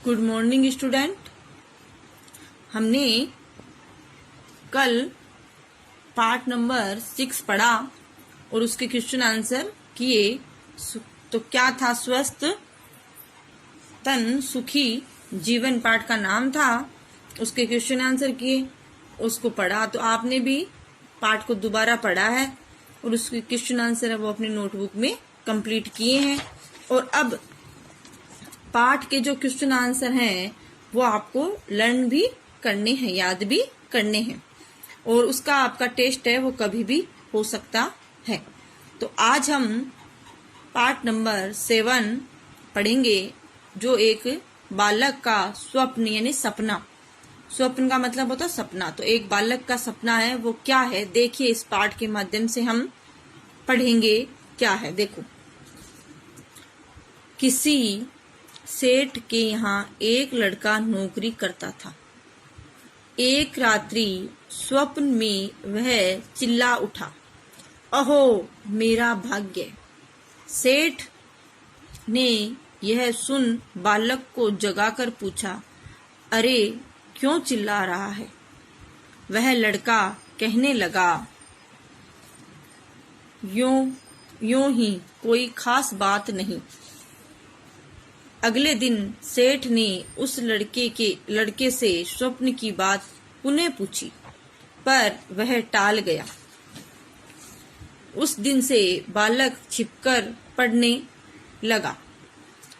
Good morning student. हमने कल part number 6 पढ़ा और उसके क्वेश्चन आंसर किए। तो क्या था? स्वस्थ तन सुखी जीवन पाठ का नाम था। उसके क्वेश्चन आंसर किए, उसको पढ़ा। तो आपने भी पाठ को दोबारा पढ़ा है और उसके क्वेश्चन आंसर है वो अपने नोटबुक में कंप्लीट किए हैं। और अब पाठ के जो क्वेश्चन आंसर हैं वो आपको लर्न भी करने हैं, याद भी करने हैं, और उसका आपका टेस्ट है वो कभी भी हो सकता है। तो आज हम पाठ नंबर 7 पढ़ेंगे, जो एक बालक का स्वप्न यानी सपना। स्वप्न का मतलब होता है सपना। तो एक बालक का सपना है, वो क्या है देखिए। इस पाठ के माध्यम से हम पढ़ेंगे क्या है। देखो, किसी सेठ के यहाँ एक लड़का नौकरी करता था। एक रात्रि स्वप्न में वह चिल्ला उठा, अहो मेरा भाग्य। सेठ ने यह सुन बालक को जगाकर पूछा, अरे क्यों चिल्ला रहा है? वह लड़का कहने लगा, यूं ही, कोई खास बात नहीं। अगले दिन सेठ ने उस लड़के से स्वप्न की बात पुनः पूछी, पर वह टाल गया। उस दिन से बालक छिपकर पढ़ने लगा।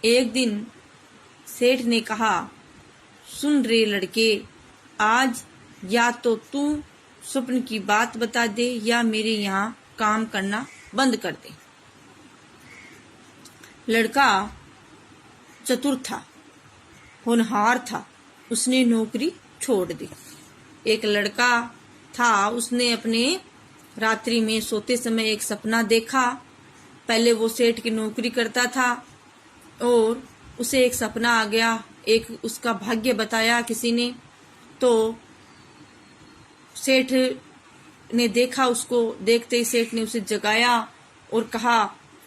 एक दिन सेठ ने कहा, सुन रे लड़के, आज या तो तू स्वप्न की बात बता दे या मेरे यहाँ काम करना बंद कर दे। लड़का चतुर था, होनहार था, उसने नौकरी छोड़ दी। एक लड़का था, उसने अपने रात्रि में सोते समय एक सपना देखा। पहले वो सेठ की नौकरी करता था और उसे एक सपना आ गया, एक उसका भाग्य बताया किसी ने। तो सेठ ने देखा, उसको देखते ही सेठ ने उसे जगाया और कहा,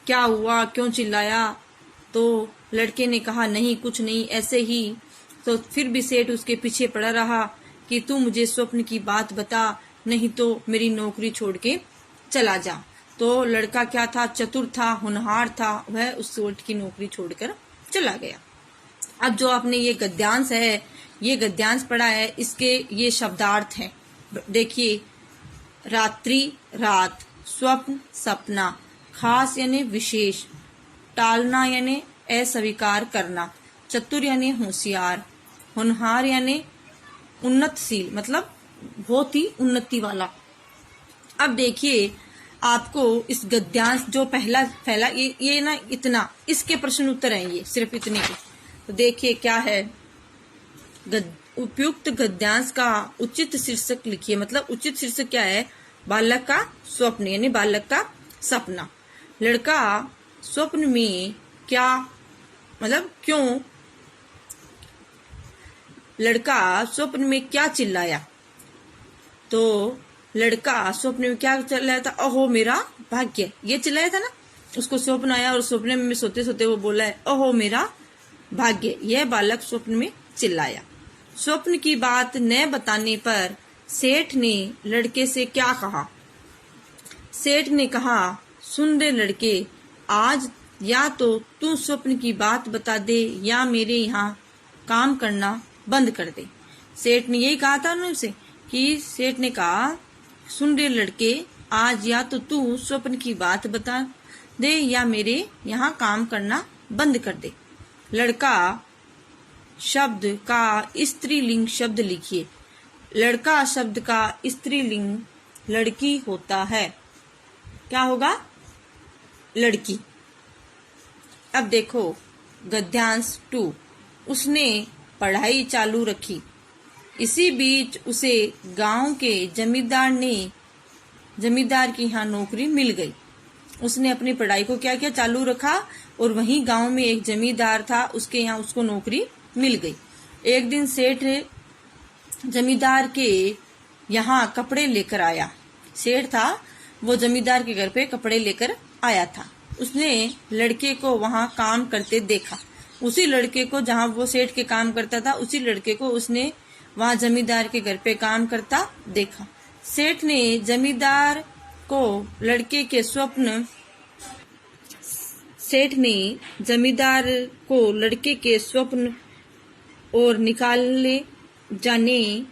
क्या हुआ, क्यों चिल्लाया? तो लड़के ने कहा, नहीं कुछ नहीं, ऐसे ही। तो फिर भी सेठ उसके पीछे पड़ा रहा कि तू मुझे स्वप्न की बात बता, नहीं तो मेरी नौकरी छोड़ के चला जा। तो लड़का क्या था? चतुर था, होनहार था, वह उस सेठ की नौकरी छोड़कर चला गया। अब जो आपने ये गद्यांश है, ये गद्यांश पढ़ा है, इसके ये शब्दार्थ हैं। देखिए, रात्रि रात, स्वप्न सपना, खास यानी विशेष, टालना यानी अस्वीकार करना, चतुर यानी होशियार, होनहार यानी उन्नतशील, मतलब बहुत ही उन्नति वाला। अब देखिए, आपको इस गद्यांश जो पहला ये ना इतना, इसके प्रश्न उत्तर हैं ये, सिर्फ इतने के। तो देखिए क्या है, उपयुक्त गद्यांश का उचित शीर्षक लिखिए। मतलब उचित शीर्षक क्या है? बालक का स्वप्न यानी बालक का सपना। लड़का स्वप्न में क्या, मतलब क्यों, लड़का स्वप्न में क्या चिल्लाया? तो लड़का स्वप्न में क्या चिल्लाया था? अहो मेरा भाग्य, ये चिल्लाया था ना। उसको स्वप्न आया और स्वप्न में सोते सोते वो बोला है, अहो मेरा भाग्य। यह बालक स्वप्न में चिल्लाया। स्वप्न की बात न बताने पर सेठ ने लड़के से क्या कहा? सेठ ने कहा, सुन रे लड़के, आज या तो तू स्वप्न की बात बता दे या मेरे यहाँ काम करना बंद कर दे। सेठ ने यही कहा था ना उसे, कि सेठ ने कहा, सुन रे लड़के, आज या तो तू स्वप्न की बात बता दे या मेरे यहाँ काम करना बंद कर दे। लड़का शब्द का स्त्रीलिंग शब्द लिखिए। लड़का शब्द का स्त्रीलिंग लड़की होता है। क्या होगा? लड़की। अब देखो गद्यांश 2, उसने पढ़ाई चालू रखी। इसी बीच उसे गांव के जमींदार की यहाँ नौकरी मिल गई। उसने अपनी पढ़ाई को क्या किया? चालू रखा, और वहीं गांव में एक जमींदार था, उसके यहाँ उसको नौकरी मिल गई। एक दिन सेठ जमींदार के यहाँ कपड़े लेकर आया। सेठ था, वो जमींदार के घर पे कपड़े लेकर आया था। उसने लड़के को वहां काम करते देखा। उसी लड़के को, जहां वो सेठ के काम करता था, उसी लड़के को उसने वहां जमींदार के घर पे काम करता देखा। सेठ ने जमींदार को लड़के के स्वप्न सेठ ने जमींदार को लड़के के स्वप्न और निकाले जाने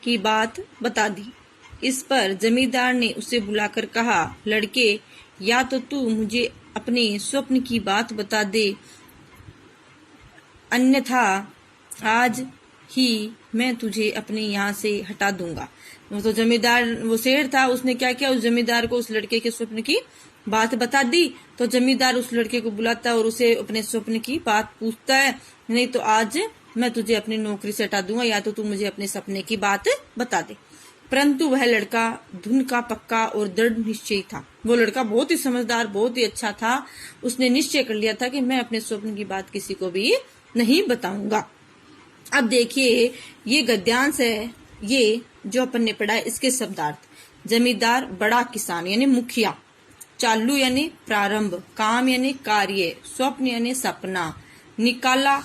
की बात बता दी। इस पर जमींदार ने उसे बुलाकर कहा, लड़के, या तो तू मुझे अपने स्वप्न की बात बता दे, अन्यथा आज ही मैं तुझे अपने यहाँ से हटा दूंगा। तो जमींदार, वो शेर था, उसने क्या किया, उस जमींदार को उस लड़के के स्वप्न की बात बता दी। तो जमींदार उस लड़के को बुलाता है और उसे अपने स्वप्न की बात पूछता है, नहीं तो आज मैं तुझे अपनी नौकरी से हटा दूंगा, या तो तू मुझे अपने सपने की बात बता दे। परंतु वह लड़का धुन का पक्का और दृढ़ निश्चयी था। वो लड़का बहुत ही समझदार, बहुत ही अच्छा था। उसने निश्चय कर लिया था कि मैं अपने स्वप्न की बात किसी को भी नहीं बताऊंगा। अब देखिए, ये गद्यांश है, ये जो अपन ने पढ़ा है, इसके शब्दार्थ। जमींदार बड़ा किसान यानी मुखिया, चालू यानी प्रारंभ, काम यानी कार्य, स्वप्न यानी सपना, निकाला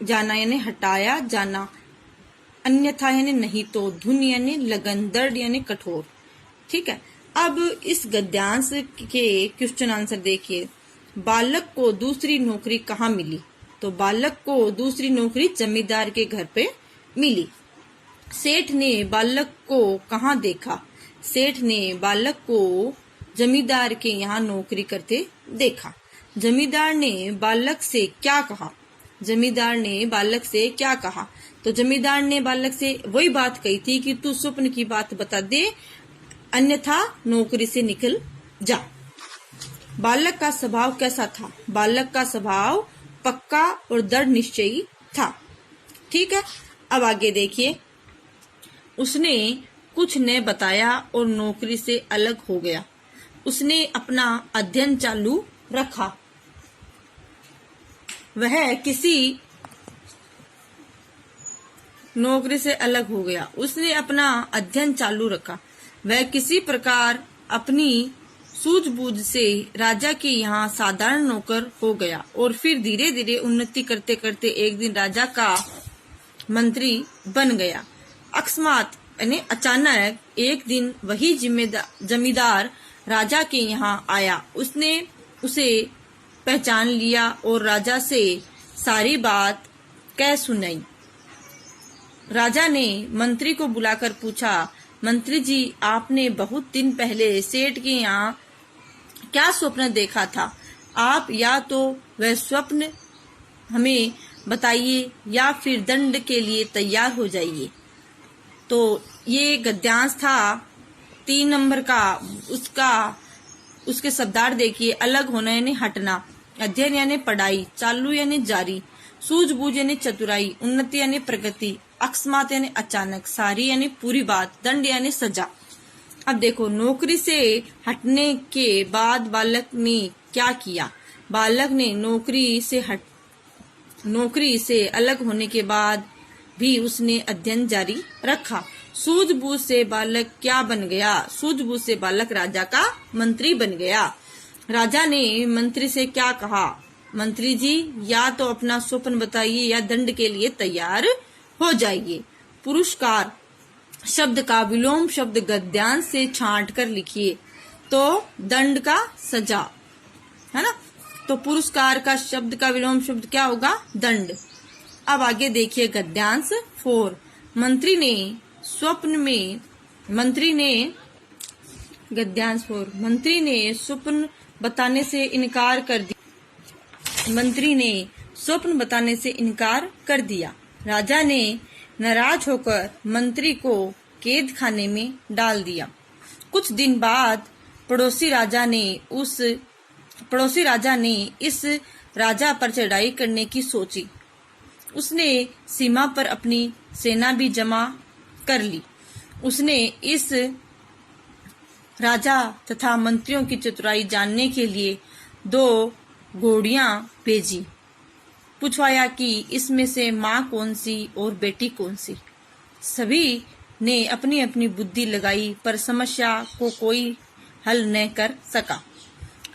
जाना यानी हटाया जाना, अन्यथा यानी नहीं तो, धुन यानी लगन, दृढ़ यानी कठोर। ठीक है, अब इस गद्यांश के क्वेश्चन आंसर देखिए। बालक को दूसरी नौकरी कहाँ मिली? तो बालक को दूसरी नौकरी जमींदार के घर पे मिली। सेठ ने बालक को कहाँ देखा? सेठ ने बालक को जमींदार के यहाँ नौकरी करते देखा। जमींदार ने बालक से क्या कहा? जमींदार ने बालक से क्या कहा? तो जमींदार ने बालक से वही बात कही थी कि तू स्वप्न की बात बता दे, अन्यथा नौकरी से निकल जा। बालक का स्वभाव कैसा था? बालक का स्वभाव पक्का और दृढ़ निश्चयी था। ठीक है, अब आगे देखिए। उसने कुछ न बताया और नौकरी से अलग हो गया। उसने अपना अध्ययन चालू रखा। वह किसी नौकरी से अलग हो गया। उसने अपना अध्ययन चालू रखा। वह किसी प्रकार अपनी सूझबूझ से राजा के यहाँ साधारण नौकर हो गया और फिर धीरे धीरे उन्नति करते करते एक दिन राजा का मंत्री बन गया। अकस्मात यानी अचानक एक दिन वही जमींदार राजा के यहाँ आया। उसने उसे पहचान लिया और राजा से सारी बात कह सुनाई। राजा ने मंत्री को बुलाकर पूछा, मंत्री जी, आपने बहुत दिन पहले सेठ के यहाँ क्या स्वप्न देखा था? आप या तो वह स्वप्न हमें बताइए या फिर दंड के लिए तैयार हो जाइए। तो ये गद्यांश था 3 नंबर का। उसके शब्दार्थ देखिए। अलग होना यानी हटना, अध्ययन यानी पढ़ाई, चालू यानी जारी, सूझबूझ यानी चतुराई, उन्नति यानी प्रगति, अकस्मात यानी अचानक, सारी यानी पूरी बात, दंड यानी सजा। अब देखो, नौकरी से हटने के बाद बालक ने क्या किया? बालक ने नौकरी से अलग होने के बाद भी उसने अध्ययन जारी रखा। सूझबूझ से बालक क्या बन गया? सूझबूझ से बालक राजा का मंत्री बन गया। राजा ने मंत्री से क्या कहा? मंत्री जी, या तो अपना स्वप्न बताइए या दंड के लिए तैयार हो जाइए। पुरस्कार शब्द का विलोम शब्द गद्यांश से छांट कर लिखिए। तो दंड का सजा, है ना? तो पुरस्कार का शब्द का विलोम शब्द क्या होगा? दंड। अब आगे देखिए गद्यांश 4। मंत्री ने स्वप्न बताने से इनकार कर दिया। मंत्री ने स्वप्न बताने से इनकार कर दिया। राजा ने नाराज होकर मंत्री को कैद खाने में डाल दिया। कुछ दिन बाद पड़ोसी राजा ने इस राजा पर चढ़ाई करने की सोची। उसने सीमा पर अपनी सेना भी जमा कर ली। उसने इस राजा तथा मंत्रियों की चतुराई जानने के लिए 2 घोड़ियां भेजी। पूछवाया कि इसमें से माँ कौन सी और बेटी कौन सी। सभी ने अपनी अपनी बुद्धि लगाई पर समस्या को कोई हल न कर सका।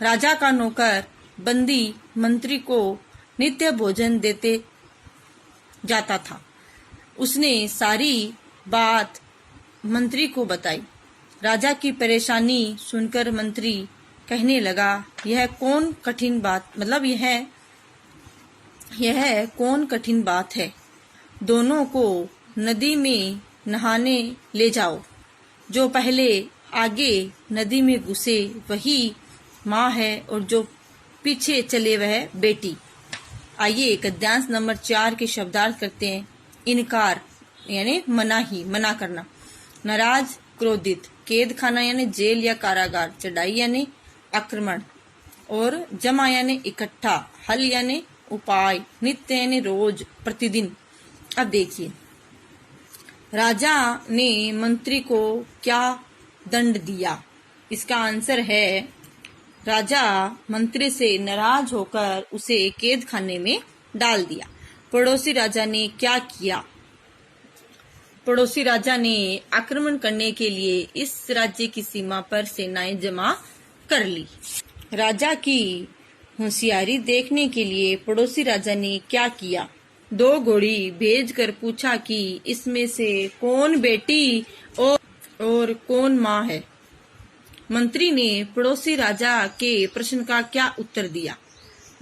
राजा का नौकर बंदी मंत्री को नित्य भोजन देते जाता था। उसने सारी बात मंत्री को बताई। राजा की परेशानी सुनकर मंत्री कहने लगा, यह कौन कठिन बात है। दोनों को नदी में नहाने ले जाओ। जो पहले आगे नदी में घुसे वही माँ है और जो पीछे चले वह बेटी। आइए गद्यांश नंबर 4 के शब्दार्थ करते हैं। इनकार यानी मना करना। नाराज, क्रोधित। कैद खाना यानी जेल या कारागार। चढ़ाई यानी आक्रमण। और जमा यानी इकट्ठा। हल यानी उपाय। नित्य यानी रोज, प्रतिदिन। अब देखिए, राजा ने मंत्री को क्या दंड दिया। इसका आंसर है, राजा मंत्री से नाराज होकर उसे कैद खाने में डाल दिया। पड़ोसी राजा ने क्या किया। पड़ोसी राजा ने आक्रमण करने के लिए इस राज्य की सीमा पर सेनाएं जमा कर ली। राजा की होशियारी देखने के लिए पड़ोसी राजा ने क्या किया। 2 घोड़ी भेजकर पूछा कि इसमें से कौन बेटी और कौन माँ है। मंत्री ने पड़ोसी राजा के प्रश्न का क्या उत्तर दिया।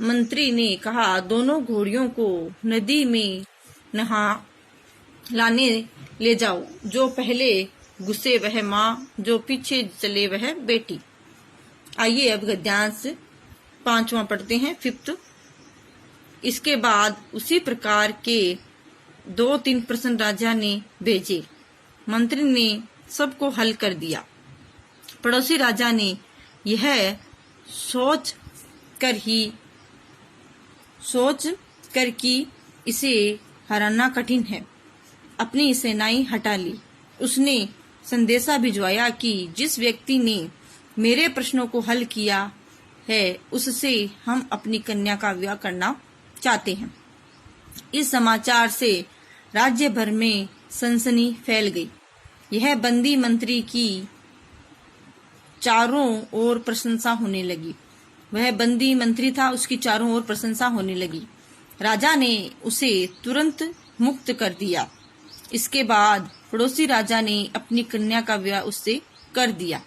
मंत्री ने कहा, दोनों घोड़ियों को नदी में लाने ले जाओ। जो पहले घुसे वह माँ, जो पीछे चले वह बेटी। आइए अब गद्यांश 5वां पढ़ते हैं, 5th। इसके बाद उसी प्रकार के 2-3 प्रश्न राजा ने भेजे। मंत्री ने सबको हल कर दिया। पड़ोसी राजा ने यह सोच कर कि इसे हराना कठिन है, अपनी सेनाएं हटा ली। उसने संदेशा भिजवाया कि जिस व्यक्ति ने मेरे प्रश्नों को हल किया है उससे हम अपनी कन्या का विवाह करना चाहते हैं। इस समाचार से राज्य भर में सनसनी फैल गई। यह बंदी मंत्री की चारों ओर प्रशंसा होने लगी। वह बंदी मंत्री था, उसकी चारों ओर प्रशंसा होने लगी। राजा ने उसे तुरंत मुक्त कर दिया। इसके बाद पड़ोसी राजा ने अपनी कन्या का विवाह उससे कर दिया।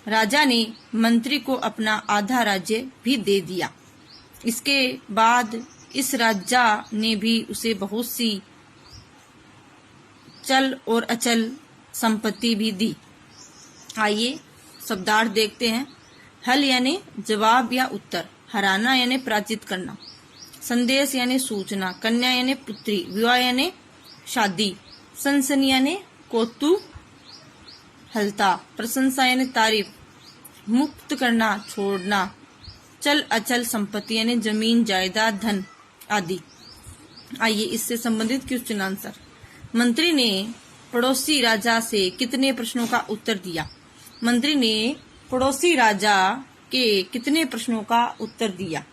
राजा ने मंत्री को अपना आधा राज्य भी दे दिया। इसके बाद इस राजा ने भी उसे बहुत सी चल और अचल संपत्ति भी दी। आइए शब्दार्थ देखते हैं। हल यानी जवाब या उत्तर। हराना यानी पराजित करना। संदेश यानी सूचना। कन्या यानी पुत्री। विवाह यानी शादी। सनसनी यानी कौतूहलता। प्रशंसा यानी तारीफ। मुक्त करना, छोड़ना। चल अचल संपत्ति यानी जमीन, जायदाद, धन आदि। आइए इससे संबंधित क्वेश्चन आंसर। मंत्री ने पड़ोसी राजा से कितने प्रश्नों का उत्तर दिया। मंत्री ने पड़ोसी राजा के कितने प्रश्नों का उत्तर दिया।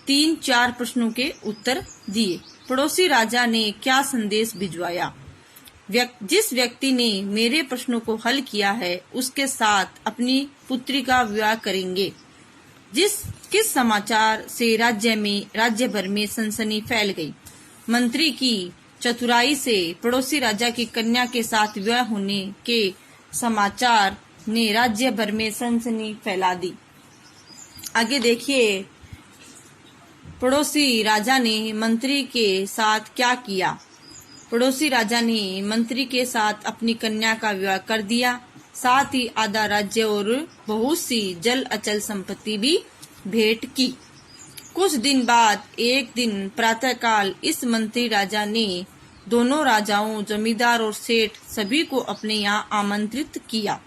3-4 प्रश्नों के उत्तर दिए। पड़ोसी राजा ने क्या संदेश भिजवाया। जिस व्यक्ति ने मेरे प्रश्नों को हल किया है उसके साथ अपनी पुत्री का विवाह करेंगे। किस समाचार से राज्य भर में सनसनी फैल गई। मंत्री की चतुराई से पड़ोसी राजा की कन्या के साथ विवाह होने के समाचार ने राज्य भर में सनसनी फैला दी। आगे देखिए, पड़ोसी राजा ने मंत्री के साथ क्या किया। पड़ोसी राजा ने मंत्री के साथ अपनी कन्या का विवाह कर दिया। साथ ही आधा राज्य और बहुत सी जल अचल संपत्ति भी भेंट की। कुछ दिन बाद एक दिन प्रातःकाल इस मंत्री राजा ने दोनों राजाओं, जमींदार और सेठ सभी को अपने यहाँ आमंत्रित किया।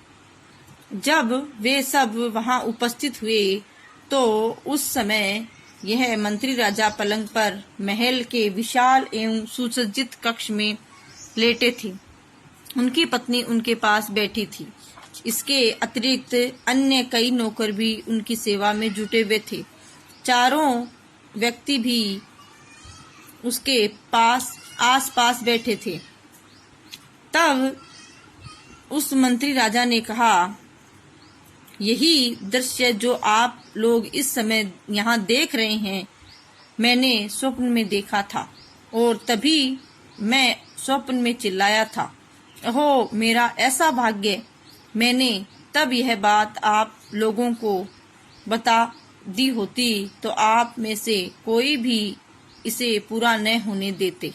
जब वे सब वहां उपस्थित हुए तो उस समय यह मंत्री राजा पलंग पर महल के विशाल एवं सुसज्जित कक्ष में लेटे थे। उनकी पत्नी उनके पास बैठी थी। इसके अतिरिक्त अन्य कई नौकर भी उनकी सेवा में जुटे हुए थे। चारों व्यक्ति भी उसके आस-पास बैठे थे। तब उस मंत्री राजा ने कहा, यही दृश्य जो आप लोग इस समय यहाँ देख रहे हैं मैंने स्वप्न में देखा था और तभी मैं स्वप्न में चिल्लाया था, ओहो मेरा ऐसा भाग्य। मैंने तब यह बात आप लोगों को बता दी होती तो आप में से कोई भी इसे पूरा न होने देते।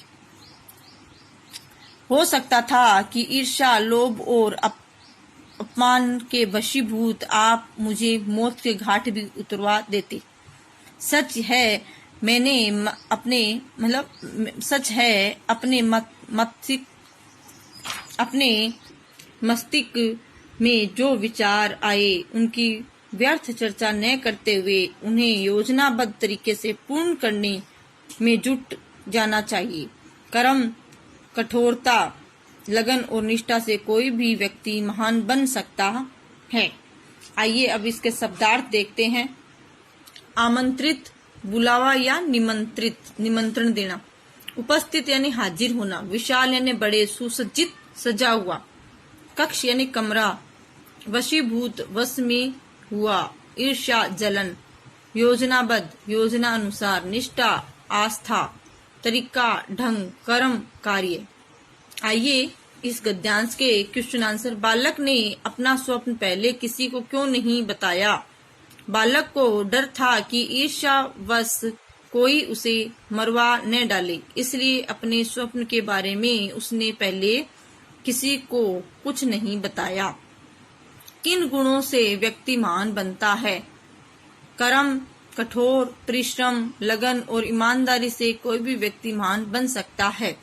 हो सकता था कि ईर्ष्या, लोभ और अपमान के वशीभूत आप मुझे मौत के घाट भी उतरवा देते। सच है मैंने अपने मस्तिष्क में जो विचार आए उनकी व्यर्थ चर्चा न करते हुए उन्हें योजनाबद्ध तरीके से पूर्ण करने में जुट जाना चाहिए। कर्म, कठोरता, लगन और निष्ठा से कोई भी व्यक्ति महान बन सकता है। आइए अब इसके शब्दार्थ देखते हैं। आमंत्रित, बुलावा या निमंत्रण देना। उपस्थित यानी हाजिर होना। विशाल यानी बड़े, सुसज्जित, सजा हुआ। कक्ष यानी कमरा। वशीभूत, वश में हुआ। ईर्ष्या, जलन। योजनाबद्ध, योजना अनुसार। निष्ठा, आस्था, तरीका, ढंग, कर्म, कार्य। आइए इस गद्यांश के क्वेश्चन आंसर। बालक ने अपना स्वप्न पहले किसी को क्यों नहीं बताया? बालक को डर था कि ईर्ष्यावश कोई उसे मरवा न डाले, इसलिए अपने स्वप्न के बारे में उसने पहले किसी को कुछ नहीं बताया। किन गुणों से व्यक्ति महान बनता है? कर्म, कठोर परिश्रम, लगन और ईमानदारी से कोई भी व्यक्ति महान बन सकता है।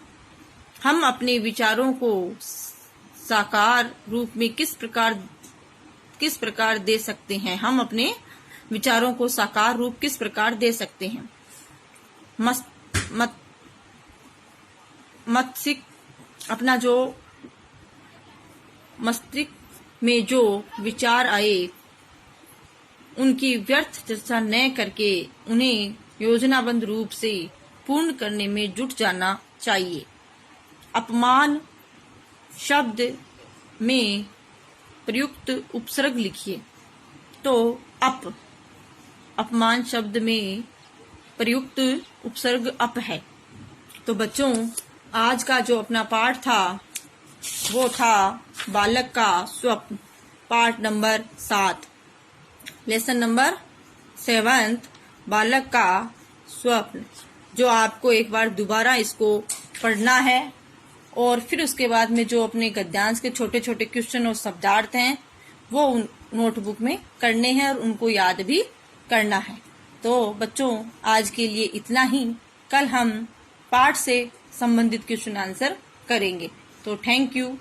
हम अपने विचारों को साकार रूप में किस प्रकार दे सकते हैं? हम अपने विचारों को साकार रूप किस प्रकार दे सकते हैं? अपना जो मस्तिष्क में जो विचार आए उनकी व्यर्थ चर्चा न करके उन्हें योजनाबद्ध रूप से पूर्ण करने में जुट जाना चाहिए। अपमान शब्द में प्रयुक्त उपसर्ग लिखिए। तो अपमान शब्द में प्रयुक्त उपसर्ग अप है। तो बच्चों आज का जो अपना पाठ था वो था बालक का स्वप्न, पाठ नंबर 7, लेसन नंबर 7, बालक का स्वप्न, जो आपको एक बार दोबारा इसको पढ़ना है और फिर उसके बाद में जो अपने गद्यांश के छोटे छोटे क्वेश्चन और शब्दार्थ हैं वो नोटबुक में करने हैं और उनको याद भी करना है। तो बच्चों आज के लिए इतना ही। कल हम पाठ से संबंधित क्वेश्चन आंसर करेंगे। तो थैंक यू।